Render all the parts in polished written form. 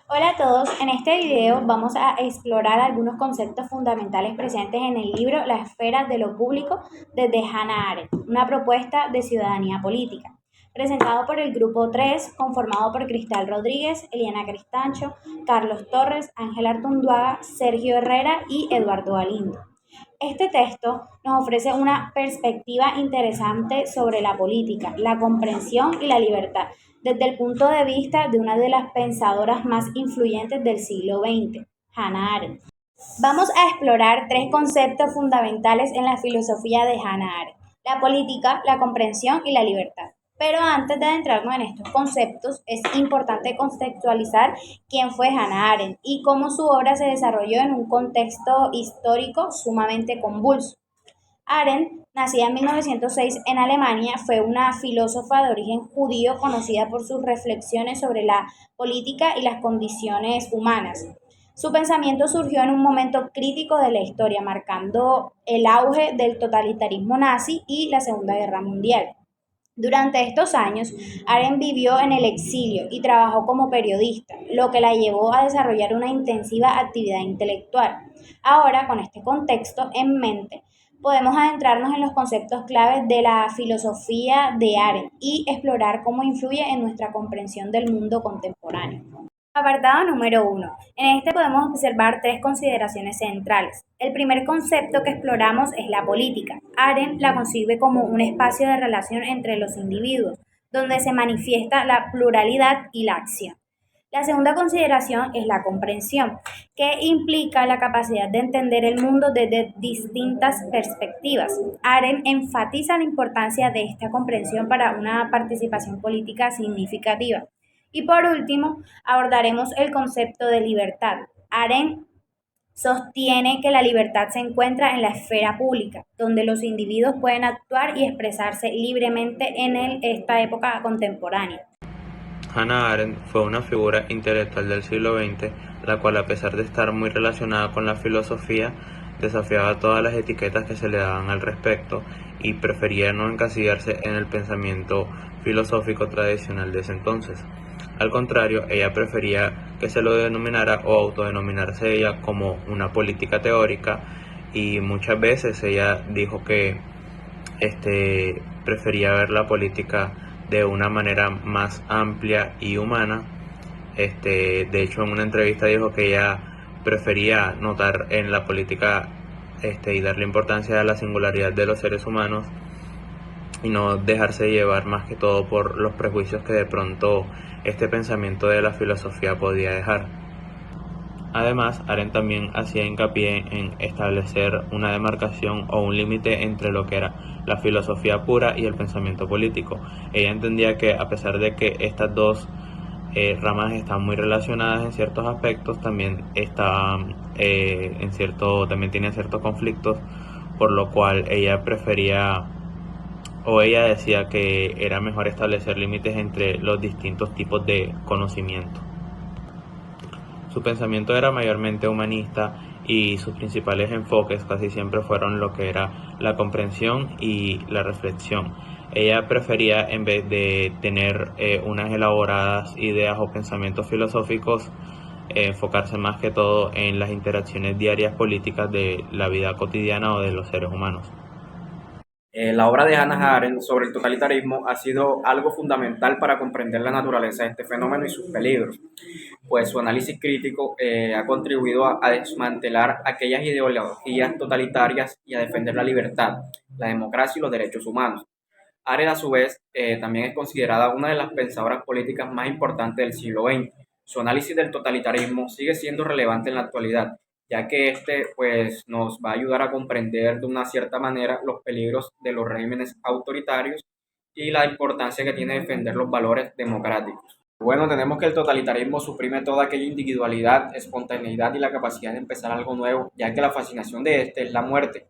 Hola a todos, en este video vamos a explorar algunos conceptos fundamentales presentes en el libro La esfera de lo público desde Hannah Arendt, una propuesta de ciudadanía política, presentado por el grupo 3, conformado por Cristal Rodríguez, Eliana Cristancho, Carlos Torres, Ángel Artunduaga, Sergio Herrera y Eduardo Galindo. Este texto nos ofrece una perspectiva interesante sobre la política, la comprensión y la libertad, desde el punto de vista de una de las pensadoras más influyentes del siglo XX, Hannah Arendt. Vamos a explorar tres conceptos fundamentales en la filosofía de Hannah Arendt: la política, la comprensión y la libertad. Pero antes de adentrarnos en estos conceptos, es importante contextualizar quién fue Hannah Arendt y cómo su obra se desarrolló en un contexto histórico sumamente convulso. Arendt, nacida en 1906 en Alemania, fue una filósofa de origen judío conocida por sus reflexiones sobre la política y las condiciones humanas. Su pensamiento surgió en un momento crítico de la historia, marcando el auge del totalitarismo nazi y la Segunda Guerra Mundial. Durante estos años, Arendt vivió en el exilio y trabajó como periodista, lo que la llevó a desarrollar una intensiva actividad intelectual. Ahora, con este contexto en mente, podemos adentrarnos en los conceptos claves de la filosofía de Arendt y explorar cómo influye en nuestra comprensión del mundo contemporáneo. Apartado número uno. En este podemos observar tres consideraciones centrales. El primer concepto que exploramos es la política. Arendt la concibe como un espacio de relación entre los individuos, donde se manifiesta la pluralidad y la acción. La segunda consideración es la comprensión, que implica la capacidad de entender el mundo desde distintas perspectivas. Arendt enfatiza la importancia de esta comprensión para una participación política significativa. Y por último, abordaremos el concepto de libertad. Arendt sostiene que la libertad se encuentra en la esfera pública, donde los individuos pueden actuar y expresarse libremente en esta época contemporánea. Hannah Arendt fue una figura intelectual del siglo XX, la cual, a pesar de estar muy relacionada con la filosofía, desafiaba todas las etiquetas que se le daban al respecto y prefería no encasillarse en el pensamiento filosófico tradicional de ese entonces. Al contrario, ella prefería que se lo denominara o autodenominarse ella como una política teórica, y muchas veces ella dijo que prefería ver la política de una manera más amplia y humana. De hecho, en una entrevista dijo que ella prefería notar en la política y darle importancia a la singularidad de los seres humanos y no dejarse llevar más que todo por los prejuicios que de pronto este pensamiento de la filosofía podía dejar. Además, Arendt también hacía hincapié en establecer una demarcación o un límite entre lo que era la filosofía pura y el pensamiento político. Ella entendía que, a pesar de que estas dos ramas están muy relacionadas en ciertos aspectos, también estaban también tenían ciertos conflictos, por lo cual ella prefería, o ella decía que era mejor establecer límites entre los distintos tipos de conocimiento. Su pensamiento era mayormente humanista y sus principales enfoques casi siempre fueron lo que era la comprensión y la reflexión. Ella prefería, en vez de tener unas elaboradas ideas o pensamientos filosóficos, enfocarse más que todo en las interacciones diarias políticas de la vida cotidiana o de los seres humanos. La obra de Hannah Arendt sobre el totalitarismo ha sido algo fundamental para comprender la naturaleza de este fenómeno y sus peligros, pues su análisis crítico ha contribuido a desmantelar aquellas ideologías totalitarias y a defender la libertad, la democracia y los derechos humanos. Arendt, a su vez, también es considerada una de las pensadoras políticas más importantes del siglo XX. Su análisis del totalitarismo sigue siendo relevante en la actualidad, ya que pues, nos va a ayudar a comprender de una cierta manera los peligros de los regímenes autoritarios y la importancia que tiene defender los valores democráticos. Bueno, tenemos que el totalitarismo suprime toda aquella individualidad, espontaneidad y la capacidad de empezar algo nuevo, ya que la fascinación de este es la muerte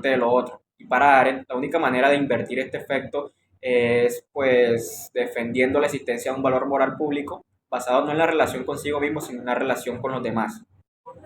de lo otro. Y para Arendt, la única manera de invertir este efecto es pues defendiendo la existencia de un valor moral público basado no en la relación consigo mismo, sino en la relación con los demás.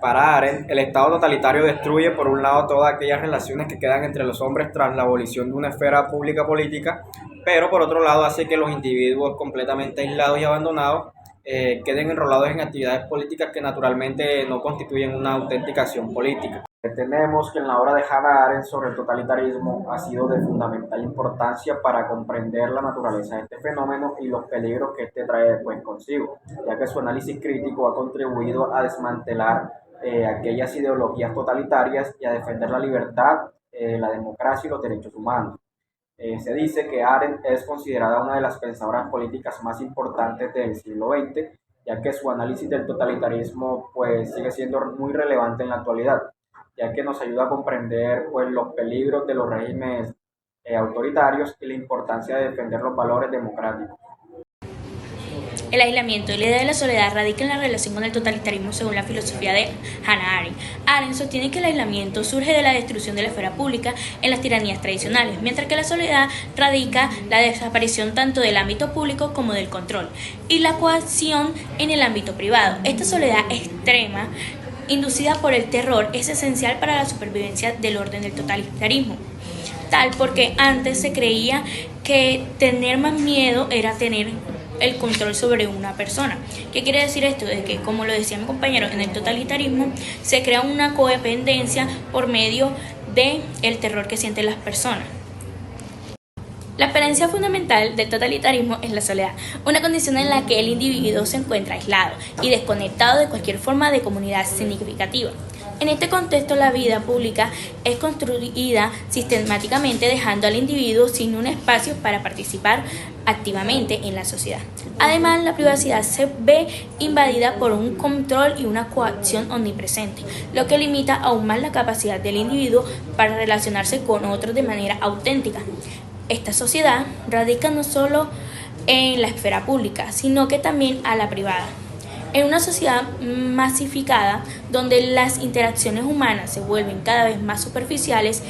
Para Arendt, el Estado totalitario destruye, por un lado, todas aquellas relaciones que quedan entre los hombres tras la abolición de una esfera pública política, pero por otro lado hace que los individuos completamente aislados y abandonados queden enrolados en actividades políticas que naturalmente no constituyen una auténtica acción política. Entendemos que en la obra de Hannah Arendt sobre el totalitarismo ha sido de fundamental importancia para comprender la naturaleza de este fenómeno y los peligros que este trae después consigo, ya que su análisis crítico ha contribuido a desmantelar aquellas ideologías totalitarias y a defender la libertad, la democracia y los derechos humanos. Se dice que Arendt es considerada una de las pensadoras políticas más importantes del siglo XX, ya que su análisis del totalitarismo pues, sigue siendo muy relevante en la actualidad, ya que nos ayuda a comprender pues, los peligros de los regímenes autoritarios y la importancia de defender los valores democráticos. El aislamiento y la idea de la soledad radica en la relación con el totalitarismo según la filosofía de Hannah Arendt. Arendt sostiene que el aislamiento surge de la destrucción de la esfera pública en las tiranías tradicionales, mientras que la soledad radica la desaparición tanto del ámbito público como del control y la coacción en el ámbito privado. Esta soledad extrema inducida por el terror es esencial para la supervivencia del orden del totalitarismo. Tal porque antes se creía que tener más miedo era tener el control sobre una persona. ¿Qué quiere decir esto? De que, como lo decía mi compañero, en el totalitarismo se crea una codependencia por medio del terror que sienten las personas. La experiencia fundamental del totalitarismo es la soledad, una condición en la que el individuo se encuentra aislado y desconectado de cualquier forma de comunidad significativa. En este contexto, la vida pública es construida sistemáticamente dejando al individuo sin un espacio para participar activamente en la sociedad. Además, la privacidad se ve invadida por un control y una coacción omnipresente, lo que limita aún más la capacidad del individuo para relacionarse con otros de manera auténtica. Esta sociedad radica no solo en la esfera pública, sino que también a la privada. En una sociedad masificada, donde las interacciones humanas se vuelven cada vez más superficiales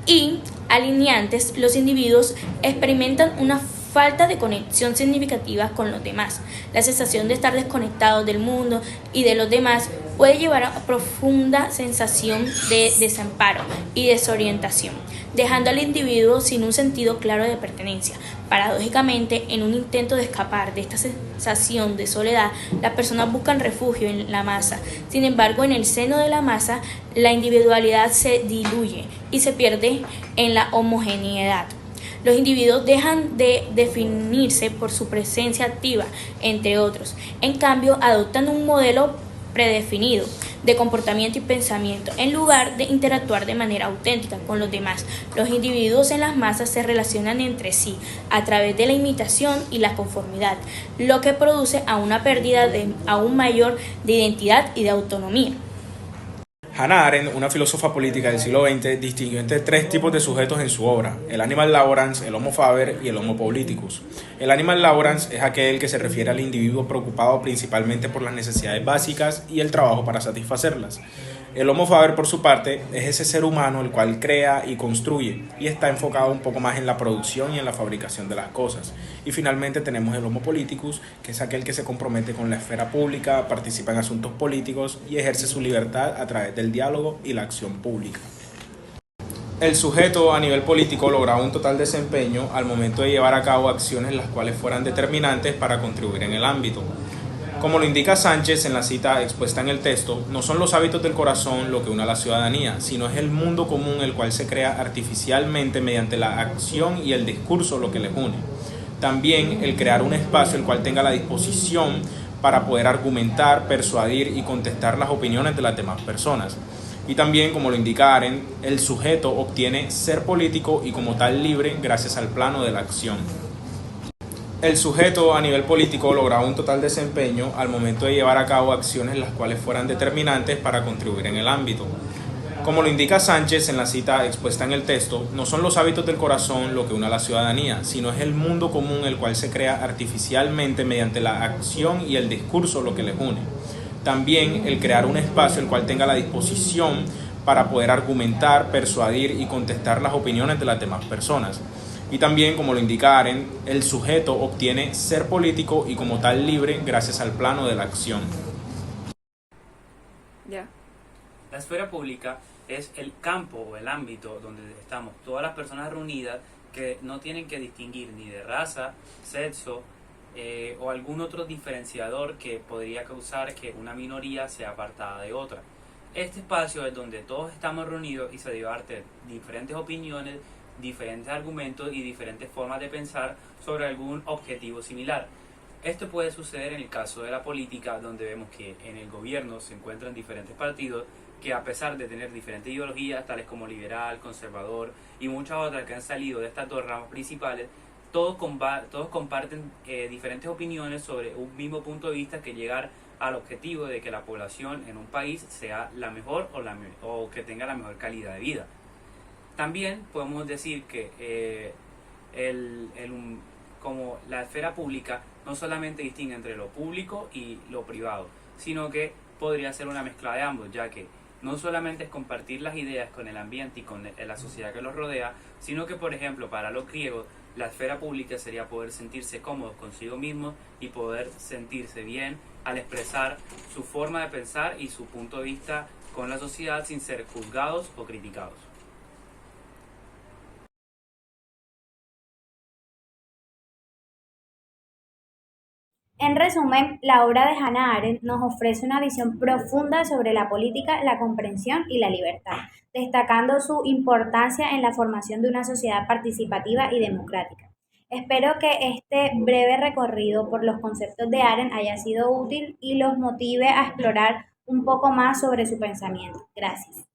y alienantes, los individuos experimentan una falta de conexión significativa con los demás. La sensación de estar desconectados del mundo y de los demás puede llevar a profunda sensación de desamparo y desorientación, dejando al individuo sin un sentido claro de pertenencia. Paradójicamente, en un intento de escapar de esta sensación de soledad, las personas buscan refugio en la masa. Sin embargo, en el seno de la masa, la individualidad se diluye y se pierde en la homogeneidad. Los individuos dejan de definirse por su presencia activa, entre otros. En cambio, adoptan un modelo predefinido de comportamiento y pensamiento, en lugar de interactuar de manera auténtica con los demás. Los individuos en las masas se relacionan entre sí a través de la imitación y la conformidad, lo que produce a una pérdida aún mayor de identidad y de autonomía. Hannah Arendt, una filósofa política del siglo XX, distinguió entre tres tipos de sujetos en su obra: el animal laborans, el homo faber y el homo politicus. El animal laborans es aquel que se refiere al individuo preocupado principalmente por las necesidades básicas y el trabajo para satisfacerlas. El homo faber, por su parte, es ese ser humano el cual crea y construye y está enfocado un poco más en la producción y en la fabricación de las cosas. Y finalmente tenemos el homo politicus, que es aquel que se compromete con la esfera pública, participa en asuntos políticos y ejerce su libertad a través del diálogo y la acción pública. El sujeto a nivel político lograba un total desempeño al momento de llevar a cabo acciones las cuales fueran determinantes para contribuir en el ámbito. Como lo indica Sánchez en la cita expuesta en el texto, no son los hábitos del corazón lo que une a la ciudadanía, sino es el mundo común el cual se crea artificialmente mediante la acción y el discurso lo que les une. También el crear un espacio el cual tenga la disposición para poder argumentar, persuadir y contestar las opiniones de las demás personas. Y también, como lo indica Arendt, el sujeto obtiene ser político y como tal libre gracias al plano de la acción. El sujeto a nivel político lograba un total desempeño al momento de llevar a cabo acciones las cuales fueran determinantes para contribuir en el ámbito. Como lo indica Sánchez en la cita expuesta en el texto, no son los hábitos del corazón lo que une a la ciudadanía, sino es el mundo común el cual se crea artificialmente mediante la acción y el discurso lo que les une. También el crear un espacio el cual tenga la disposición para poder argumentar, persuadir y contestar las opiniones de las demás personas. Y también, como lo indica Arendt, el sujeto obtiene ser político y como tal libre gracias al plano de la acción. La esfera pública es el campo o el ámbito donde estamos todas las personas reunidas que no tienen que distinguir ni de raza, sexo, o algún otro diferenciador que podría causar que una minoría sea apartada de otra. Este espacio es donde todos estamos reunidos y se debaten diferentes opiniones, diferentes argumentos y diferentes formas de pensar sobre algún objetivo similar. Esto puede suceder en el caso de la política, donde vemos que en el gobierno se encuentran diferentes partidos que, a pesar de tener diferentes ideologías, tales como liberal, conservador y muchas otras que han salido de estas dos ramas principales, todos comparten diferentes opiniones sobre un mismo punto de vista, que llegar al objetivo de que la población en un país sea la mejor o que tenga la mejor calidad de vida. También podemos decir que como la esfera pública no solamente distingue entre lo público y lo privado, sino que podría ser una mezcla de ambos, ya que no solamente es compartir las ideas con el ambiente y con la sociedad que los rodea, sino que, por ejemplo, para los griegos, la esfera pública sería poder sentirse cómodos consigo mismos y poder sentirse bien al expresar su forma de pensar y su punto de vista con la sociedad sin ser juzgados o criticados. En resumen, la obra de Hannah Arendt nos ofrece una visión profunda sobre la política, la comprensión y la libertad, destacando su importancia en la formación de una sociedad participativa y democrática. Espero que este breve recorrido por los conceptos de Arendt haya sido útil y los motive a explorar un poco más sobre su pensamiento. Gracias.